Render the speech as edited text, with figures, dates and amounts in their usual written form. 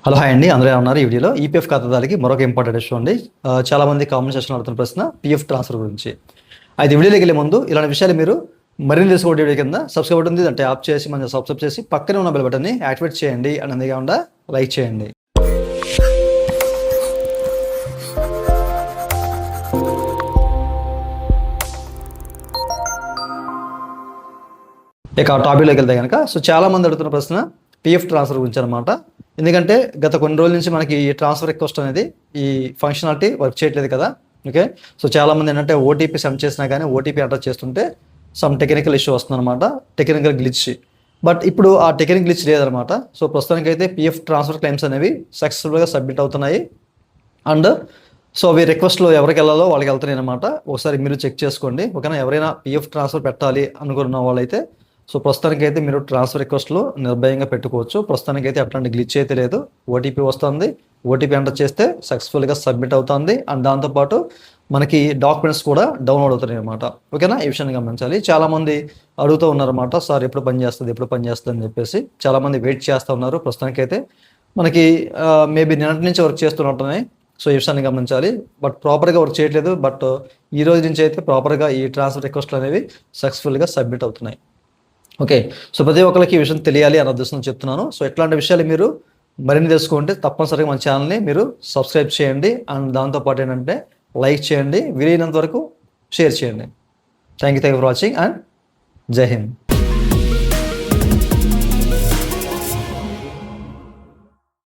Hello hi అండి, అందరూ ఎలా ఉన్నారు? ఈ వీడియోలో ఈపీఎఫ్ ఖాతాదారులకి మరొక ఇంపార్టెంట్ ఇష్యూ అండి. చాలా మంది కామెంట్ సెక్షన్ అడుగుతున్న ప్రశ్న పీఎఫ్ ట్రాన్స్ఫర్ గురించి. అయితే వీడియోలోకి వెళ్ళే ముందు ఇలాంటి విషయాలు మీరు మరిన్ని తెలుసుకోవడం వీడియో కింద సబ్స్క్రైబ్ బటన్ ఉంది, అంటే యాప్ చేసి మన సబ్స్క్రైబ్ చేసి పక్కనే ఉన్న బెల్ బటన్ని యాక్టివేట్ చేయండి అని అంతేకాకుండా లైక్ చేయండి. ఇక టాపిక్లోకి వెళ్తే కనుక చాలా మంది అడుగుతున్న ప్రశ్న పీఎఫ్ ట్రాన్స్ఫర్ గురించి అనమాట. ఎందుకంటే గత కొన్ని రోజుల నుంచి మనకి ఈ ట్రాన్స్ఫర్ రిక్వెస్ట్ అనేది ఈ ఫంక్షనాలిటీ వర్క్ చేయట్లేదు కదా. ఓకే, చాలామంది ఏంటంటే ఓటీపీ సెండ్ చేసినా కానీ ఓటీపీ ఎంటర్ చేస్తుంటే సమ్ టెక్నికల్ ఇష్యూ వస్తుందన్నమాట, టెక్నికల్ గ్లిచ్. బట్ ఇప్పుడు ఆ టెక్నికల్ గ్లిచ్ లేదనమాట. ప్రస్తుతానికి అయితే పీఎఫ్ ట్రాన్స్ఫర్ క్లెయిమ్స్ అనేవి సక్సెస్ఫుల్గా సబ్మిట్ అవుతున్నాయి. అండ్ అవి రిక్వెస్ట్లో ఎవరికి వెళ్ళాలో వాళ్ళకి వెళ్తున్నాయి అనమాట. ఒకసారి మీరు చెక్ చేసుకోండి. ఓకేనా, ఎవరైనా పీఎఫ్ ట్రాన్స్ఫర్ పెట్టాలి అనుకున్న వాళ్ళైతే ప్రస్తుతానికి అయితే మీరు ట్రాన్స్ఫర్ రిక్వెస్ట్లో నిర్భయంగా పెట్టుకోవచ్చు. ప్రస్తుతానికి అయితే అట్లాంటి గ్లిచ్ అయితే లేదు. ఓటీపీ వస్తుంది, ఓటీపీ ఎంటర్ చేస్తే సక్సెస్ఫుల్గా సబ్మిట్ అవుతుంది. అండ్ దాంతోపాటు మనకి డాక్యుమెంట్స్ కూడా డౌన్లోడ్ అవుతున్నాయి అనమాట. ఓకేనా, ఈ విషయాన్ని గమనించాలి. చాలామంది అడుగుతూ ఉన్నారన్నమాట, సార్ ఎప్పుడు పని చేస్తుంది అని చెప్పేసి చాలామంది వెయిట్ చేస్తూ ఉన్నారు. ప్రస్తుతానికి అయితే మనకి మేబీ నిన్నటి నుంచి వర్క్ చేస్తున్నట్టున్నాయి. ఈ విషయాన్ని గమనించాలి. బట్ ప్రాపర్గా వర్క్ చేయట్లేదు. బట్ ఈ రోజు నుంచి అయితే ప్రాపర్గా ఈ ట్రాన్స్ఫర్ రిక్వెస్ట్లు అనేవి సక్సెస్ఫుల్గా సబ్మిట్ అవుతున్నాయి. ఓకే, ప్రతి ఒక్కరికి ఈ విషయం తెలియాలి అన్న ఉద్దేశం చెప్తున్నాను. ఇట్లాంటి విషయాలు మీరు మరిన్ని తెలుసుకుంటే తప్పనిసరిగా మన ఛానల్ని మీరు సబ్స్క్రైబ్ చేయండి. అండ్ దాంతోపాటు ఏంటంటే లైక్ చేయండి, వీలైనంత వరకు షేర్ చేయండి. Thank you for watching and జై హింద్.